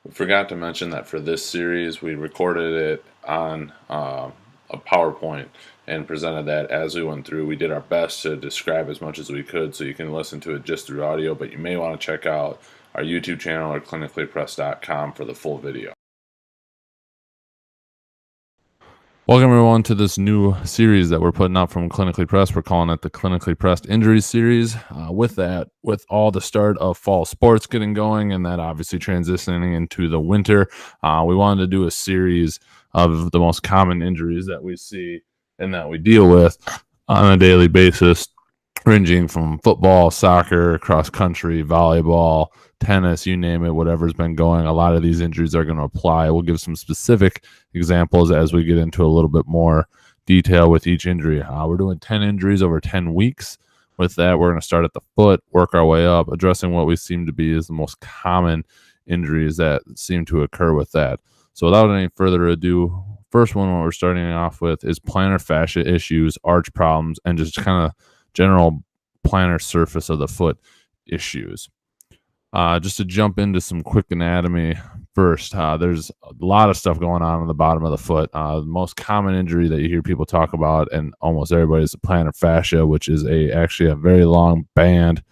We forgot to mention that for this series, we recorded it on a PowerPoint and presented that as we went through. We did our best to describe as much as we could, so you can listen to it just through audio, but you may want to check out our YouTube channel or clinicallypressed.com for the full video. Welcome everyone to this new series that we're putting up from Clinically Pressed. We're calling it the Clinically Pressed Injuries Series. With all the start of fall sports getting going and that obviously transitioning into the winter, we wanted to do a series of the most common injuries that we see and that we deal with on a daily basis, ranging from football, soccer, cross country, volleyball, tennis, you name it, whatever's been going. A lot of these injuries are going to apply. We'll give some specific examples as we get into a little bit more detail with each injury. We're doing 10 injuries over 10 weeks. With that, we're going to start at the foot, work our way up, addressing what we seem to be is the most common injuries that seem to occur with that. So without any further ado, first one what we're starting off with is plantar fascia issues, arch problems, and just kind of general plantar surface of the foot issues. Just to jump into some quick anatomy first, there's a lot of stuff going on the bottom of the foot. The most common injury that you hear people talk about, and almost everybody, is the plantar fascia, which is actually a very long band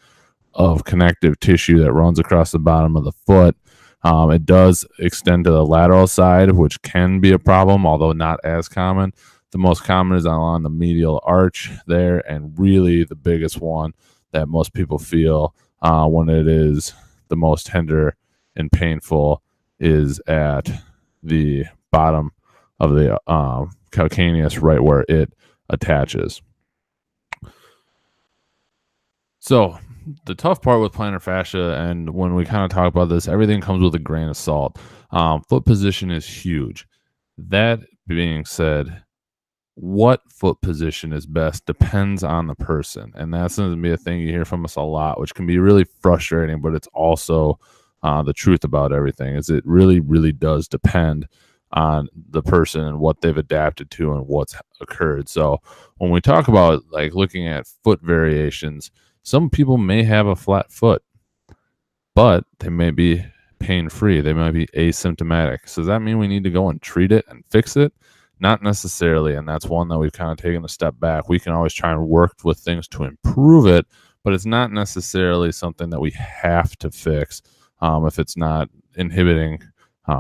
of connective tissue that runs across the bottom of the foot. It does extend to the lateral side, which can be a problem, although not as common. The most common is along the medial arch there, and really the biggest one that most people feel when it is the most tender and painful is at the bottom of the calcaneus, right where it attaches. So the tough part with plantar fascia, and when we kind of talk about this, everything comes with a grain of salt. Foot position is huge. That being said, what foot position is best depends on the person, and that's going to be a thing you hear from us a lot, which can be really frustrating, but it's also the truth about everything. Is it really does depend on the person and what they've adapted to and what's occurred. So when we talk about like looking at foot variations, some people may have a flat foot, but they may be pain-free. They might be asymptomatic. So does that mean we need to go and treat it and fix it? Not necessarily, and that's one that we've kind of taken a step back. We can always try and work with things to improve it, but it's not necessarily something that we have to fix if it's not inhibiting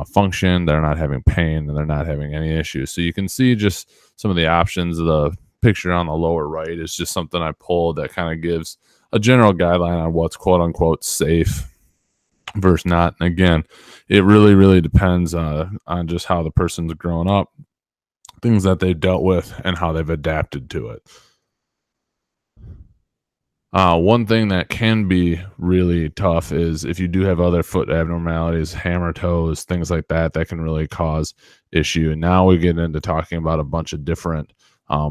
function, they're not having pain, and they're not having any issues. So you can see just some of the options. The picture on the lower right is just something I pulled that kind of gives a general guideline on what's quote-unquote safe versus not. And again, it really depends on just how the person's grown up, things that they've dealt with, and how they've adapted to it. One thing that can be really tough is if you do have other foot abnormalities, hammer toes, things like that, that can really cause issue. And now we get into talking about a bunch of different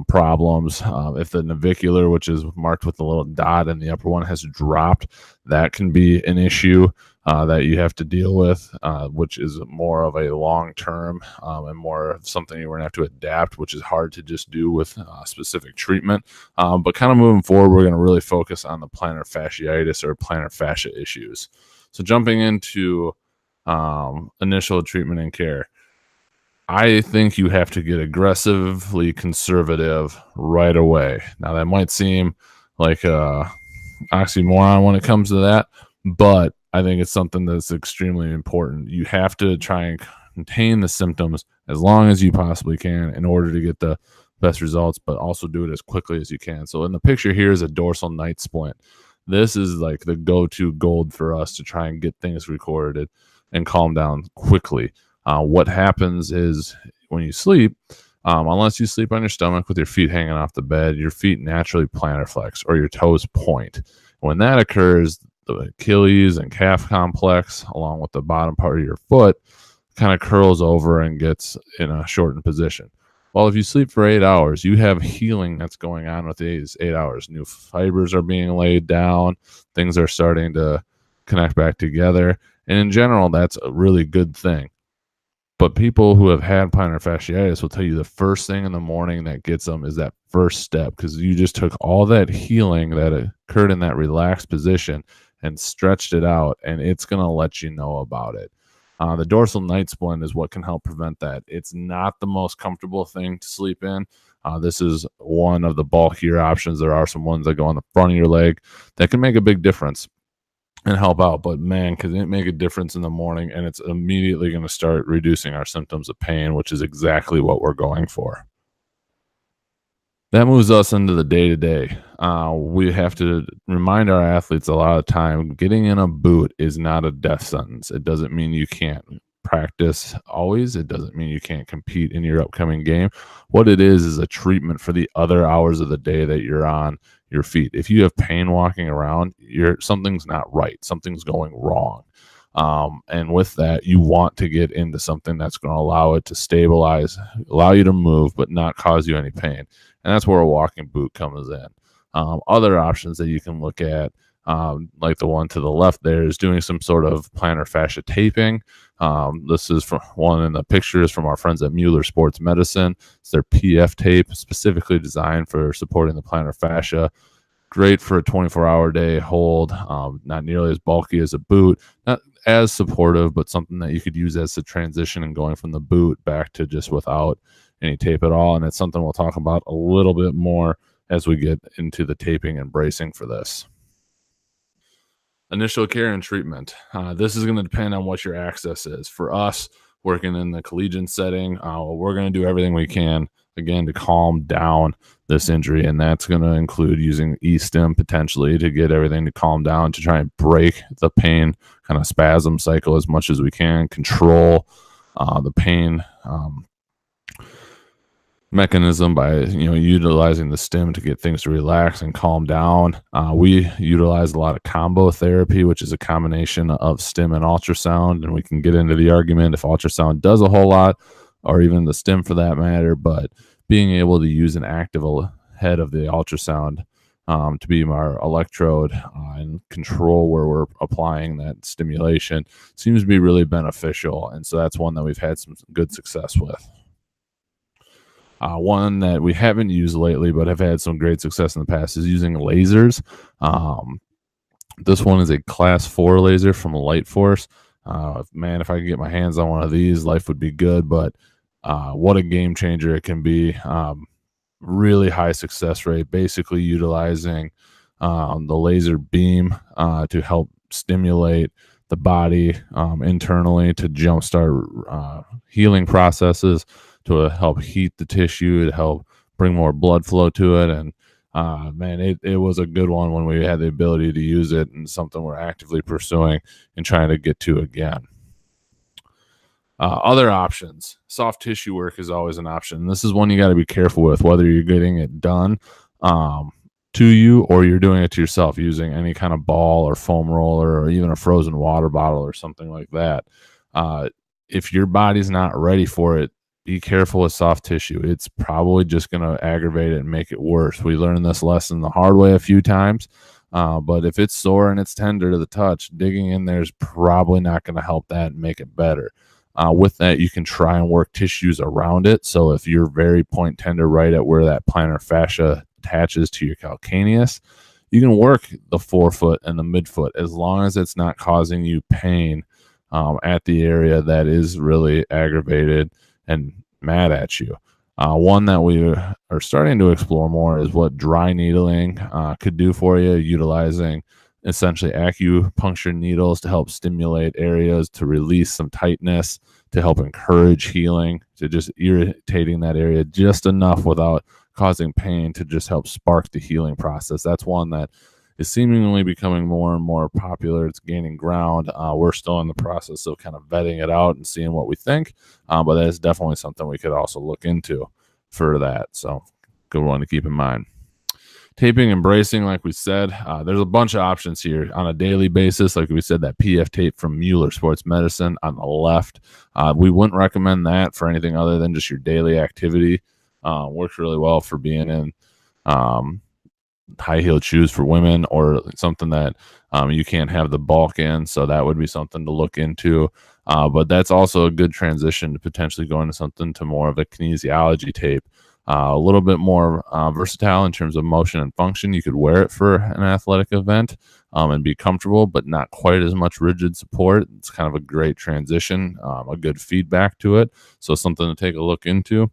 problems. If the navicular, which is marked with a little dot in the upper one, has dropped, that can be an issue that you have to deal with, which is more of a long-term and more of something you're going to have to adapt, which is hard to just do with specific treatment. But kind of moving forward, we're going to really focus on the plantar fasciitis or plantar fascia issues. So jumping into initial treatment and care, I think you have to get aggressively conservative right away. Now, that might seem like an oxymoron when it comes to that, but I think it's something that's extremely important. You have to try and contain the symptoms as long as you possibly can in order to get the best results, but also do it as quickly as you can. So in the picture here is a dorsal night splint. This is like the go-to gold for us to try and get things recorded and calm down quickly. What happens is when you sleep, unless you sleep on your stomach with your feet hanging off the bed, your feet naturally plantar flex or your toes point. When that occurs, the Achilles and calf complex, along with the bottom part of your foot, kind of curls over and gets in a shortened position. Well, if you sleep for 8 hours, you have healing that's going on with these 8 hours. New fibers are being laid down. Things are starting to connect back together. And in general, that's a really good thing. But people who have had plantar fasciitis will tell you the first thing in the morning that gets them is that first step, because you just took all that healing that occurred in that relaxed position and stretched it out, and it's going to let you know about it. The dorsal night splint is what can help prevent that. It's not the most comfortable thing to sleep in. This is one of the bulkier options. There are some ones that go on the front of your leg that can make a big difference and help out. But man, can it make a difference in the morning? And it's immediately going to start reducing our symptoms of pain, which is exactly what we're going for. That moves us into the day to day. We have to remind our athletes a lot of time getting in a boot is not a death sentence. It doesn't mean you can't practice always. It doesn't mean you can't compete in your upcoming game. What it is a treatment for the other hours of the day that you're on your feet. If you have pain walking around, something's not right. Something's going wrong. And with that, you want to get into something that's going to allow it to stabilize, allow you to move, but not cause you any pain. And that's where a walking boot comes in. Other options that you can look at, like the one to the left there, is doing some sort of plantar fascia taping. This is from one in the picture is from our friends at Mueller Sports Medicine. It's their PF tape, specifically designed for supporting the plantar fascia. Great for a 24-hour day hold. Not nearly as bulky as a boot. Not as supportive, but something that you could use as a transition and going from the boot back to just without any tape at all. And it's something we'll talk about a little bit more as we get into the taping and bracing for this. Initial care and treatment. This is going to depend on what your access is. For us, working in the collegiate setting, we're going to do everything we can, again, to calm down this injury. And that's going to include using E-stim potentially to get everything to calm down, to try and break the pain kind of spasm cycle as much as we can, control the pain mechanism by utilizing the stim to get things to relax and calm down. We utilize a lot of combo therapy, which is a combination of stim and ultrasound, and we can get into the argument if ultrasound does a whole lot, or even the stim for that matter. But being able to use an active head of the ultrasound to be our electrode and control where we're applying that stimulation seems to be really beneficial, and so that's one that we've had some good success with. One that we haven't used lately but have had some great success in the past is using lasers. This one is a class 4 laser from Light Force. Man, if I could get my hands on one of these, life would be good. But what a game changer it can be. Really high success rate, basically utilizing the laser beam to help stimulate the body internally to jumpstart healing processes, to help heat the tissue, to help bring more blood flow to it. And man, it was a good one when we had the ability to use it, and something we're actively pursuing and trying to get to again. Other options, soft tissue work is always an option. This is one you got to be careful with, whether you're getting it done to you or you're doing it to yourself using any kind of ball or foam roller or even a frozen water bottle or something like that. If your body's not ready for it, be careful with soft tissue. It's probably just going to aggravate it and make it worse. We learned this lesson the hard way a few times, but if it's sore and it's tender to the touch, digging in there is probably not going to help that and make it better. With that, you can try and work tissues around it. So if you're very point tender right at where that plantar fascia attaches to your calcaneus, you can work the forefoot and the midfoot as long as it's not causing you pain at the area that is really aggravated and mad at you. One that we are starting to explore more is what dry needling could do for you, utilizing essentially acupuncture needles to help stimulate areas, to release some tightness, to help encourage healing, to just irritating that area just enough without causing pain to just help spark the healing process. That's one that is seemingly becoming more and more popular. It's gaining ground. We're still in the process of kind of vetting it out and seeing what we think, but that is definitely something we could also look into for that. So good one to keep in mind. Taping and bracing, like we said, there's a bunch of options here on a daily basis. Like we said, that PF tape from Mueller Sports Medicine on the left. We wouldn't recommend that for anything other than just your daily activity. Works really well for being in high-heeled shoes for women, or something that you can't have the bulk in. So that would be something to look into. But that's also a good transition to potentially going to something to more of a kinesiology tape. A little bit more versatile in terms of motion and function. You could wear it for an athletic event, and be comfortable, but not quite as much rigid support. It's kind of a great transition, a good feedback to it. So something to take a look into.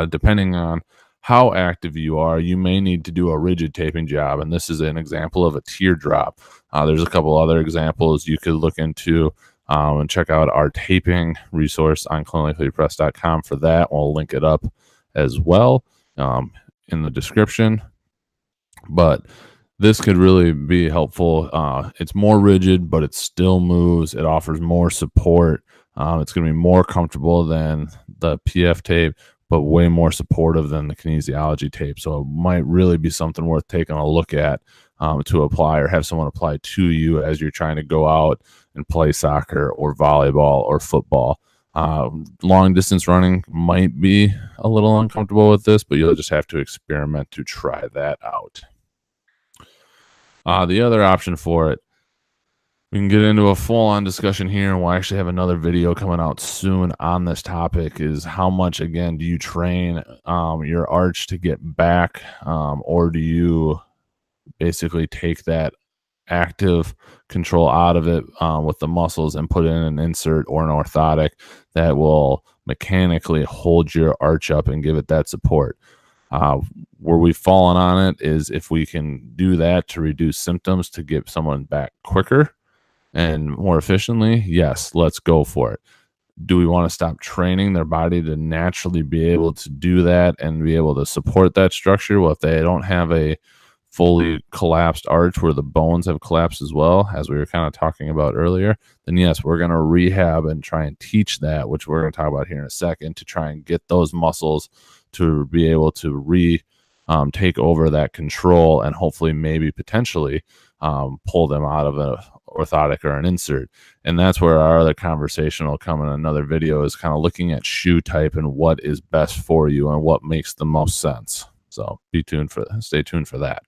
Depending on how active you are, you may need to do a rigid taping job. And this is an example of a teardrop. There's a couple other examples you could look into and check out our taping resource on clinicallypressed.com for that. We'll link it up as well in the description. But this could really be helpful. It's more rigid, but it still moves. It offers more support. It's going to be more comfortable than the PF tape, but way more supportive than the kinesiology tape. So it might really be something worth taking a look at to apply, or have someone apply to you as you're trying to go out and play soccer or volleyball or football. Long distance running might be a little uncomfortable with this, but you'll just have to experiment to try that out. The other option for it, we can get into a full-on discussion here, and we'll actually have another video coming out soon on this topic, is how much, again, do you train your arch to get back, or do you basically take that active control out of it with the muscles and put in an insert or an orthotic that will mechanically hold your arch up and give it that support. Where we've fallen on it is if we can do that to reduce symptoms to get someone back quicker and more efficiently, yes, let's go for it. Do we want to stop training their body to naturally be able to do that and be able to support that structure? Well, if they don't have a fully collapsed arch where the bones have collapsed as well, as we were kind of talking about earlier, then yes, we're going to rehab and try and teach that, which we're going to talk about here in a second, to try and get those muscles to be able to take over that control and hopefully maybe potentially pull them out of an orthotic or an insert. And that's where our other conversation will come in another video, is kind of looking at shoe type and what is best for you and what makes the most sense. So stay tuned for that.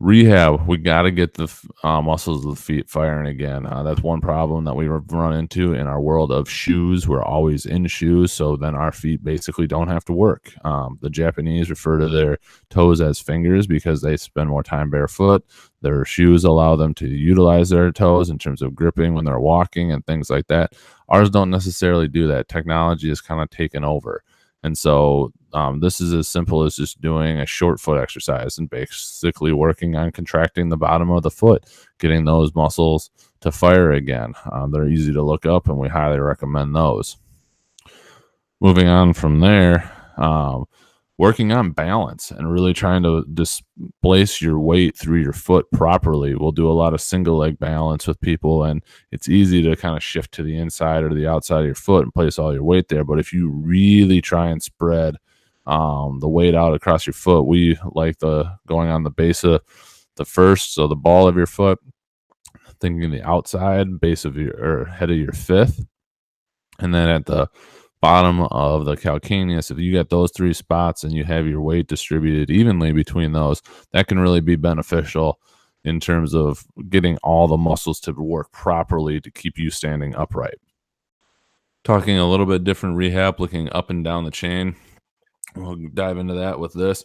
Rehab, we got to get the muscles of the feet firing again. That's one problem that we run into in our world of shoes. We're always in shoes, so then our feet basically don't have to work. The Japanese refer to their toes as fingers because they spend more time barefoot. Their shoes allow them to utilize their toes in terms of gripping when they're walking and things like that. Ours don't necessarily do that. Technology is kind of taken over. And so this is as simple as just doing a short foot exercise and basically working on contracting the bottom of the foot, getting those muscles to fire again. They're easy to look up, and we highly recommend those. Moving on from there, working on balance and really trying to displace your weight through your foot properly. We'll do a lot of single leg balance with people, and it's easy to kind of shift to the inside or the outside of your foot and place all your weight there. But if you really try and spread the weight out across your foot, we like going on the base of the first, so the ball of your foot, thinking the outside base of your head of your fifth, and then at the bottom of the calcaneus. If you get those three spots and you have your weight distributed evenly between those, that can really be beneficial in terms of getting all the muscles to work properly to keep you standing upright. Talking a little bit different rehab, looking up and down the chain. We'll dive into that with this.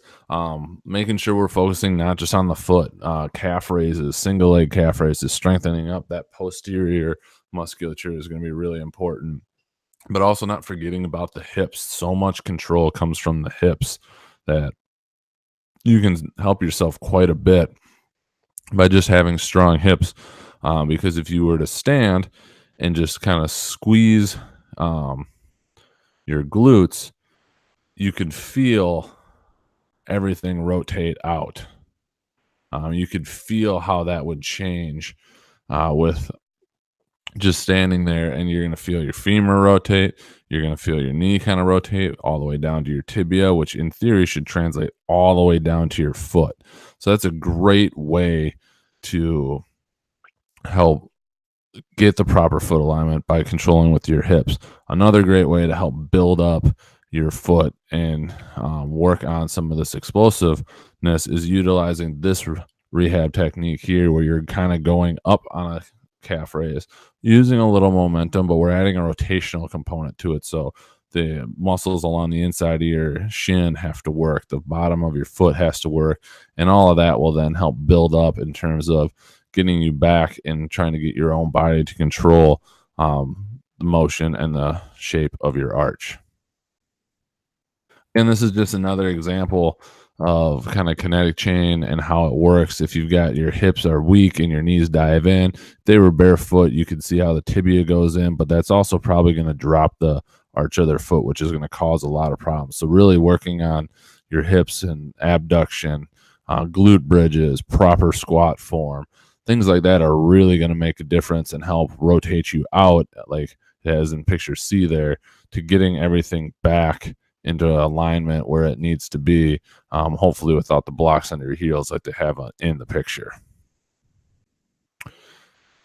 Making sure we're focusing not just on the foot. Calf raises, single leg calf raises, strengthening up that posterior musculature is going to be really important. But also not forgetting about the hips. So much control comes from the hips that you can help yourself quite a bit by just having strong hips. Because if you were to stand and just kind of squeeze your glutes, you could feel everything rotate out. You could feel how that would change with just standing there, and you're going to feel your femur rotate. You're going to feel your knee kind of rotate all the way down to your tibia, which in theory should translate all the way down to your foot. So that's a great way to help get the proper foot alignment by controlling with your hips. Another great way to help build up your foot and work on some of this explosiveness is utilizing this rehab technique here, where you're kind of going up on a calf raise using a little momentum, but we're adding a rotational component to it. So The muscles along the inside of your shin have to work. The bottom of your foot has to work. And all of that will then help build up in terms of getting you back and trying to get your own body to control the motion and the shape of your arch. And this is just another example of kind of kinetic chain and how it works. If you've got your hips are weak and your knees dive in, if they were barefoot, you can see how the tibia goes in, but that's also probably going to drop the arch of their foot, which is going to cause a lot of problems. So really working on your hips and abduction, glute bridges, proper squat form, things like that are really going to make a difference and help rotate you out, like as in picture C there, to getting everything back into alignment where it needs to be, hopefully without the blocks under your heels like they have in the picture.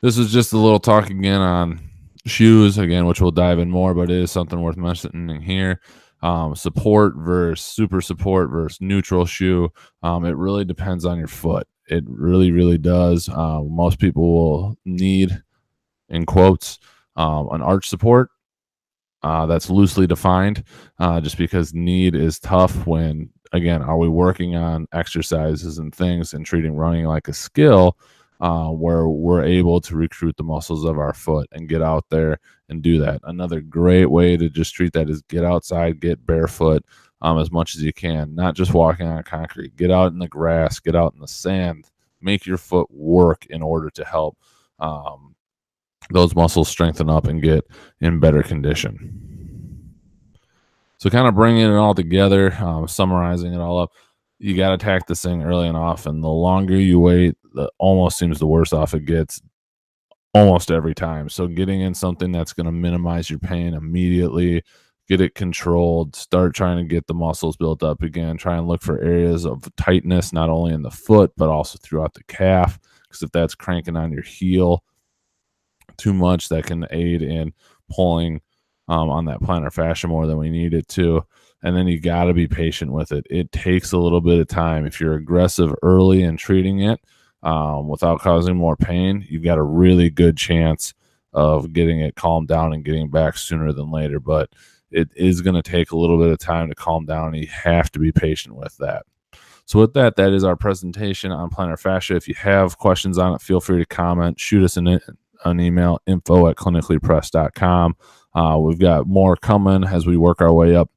This is just a little talk again on shoes, again, which we'll dive in more, but it is something worth mentioning here. Support versus super support versus neutral shoe. It really depends on your foot. It really, really does. Most people will need, in quotes, an arch support. That's loosely defined, just because need is tough when, again, are we working on exercises and things and treating running like a skill, where we're able to recruit the muscles of our foot and get out there and do that. Another great way to just treat that is get outside, get barefoot as much as you can, not just walking on concrete. Get out in the grass, get out in the sand, make your foot work in order to help those muscles strengthen up and get in better condition. So kind of bringing it all together, summarizing it all up, you got to attack this thing early and often. The longer you wait, the almost seems the worse off it gets almost every time. So getting in something that's going to minimize your pain immediately, get it controlled, start trying to get the muscles built up again, try and look for areas of tightness, not only in the foot, but also throughout the calf. Because if that's cranking on your heel too much, that can aid in pulling on that plantar fascia more than we need it to. And then you got to be patient with it. It takes a little bit of time. If you're aggressive early in treating it without causing more pain, you've got a really good chance of getting it calmed down and getting back sooner than later. But it is going to take a little bit of time to calm down. And you have to be patient with that. So with that, that is our presentation on plantar fascia. If you have questions on it, feel free to comment. Shoot us an email, info@clinicallypressed.com. We've got more coming as we work our way up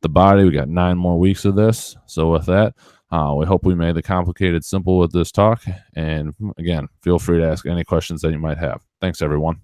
the body. We got 9 more weeks of this. So with that, we hope we made the complicated simple with this talk. And again, feel free to ask any questions that you might have. Thanks, everyone.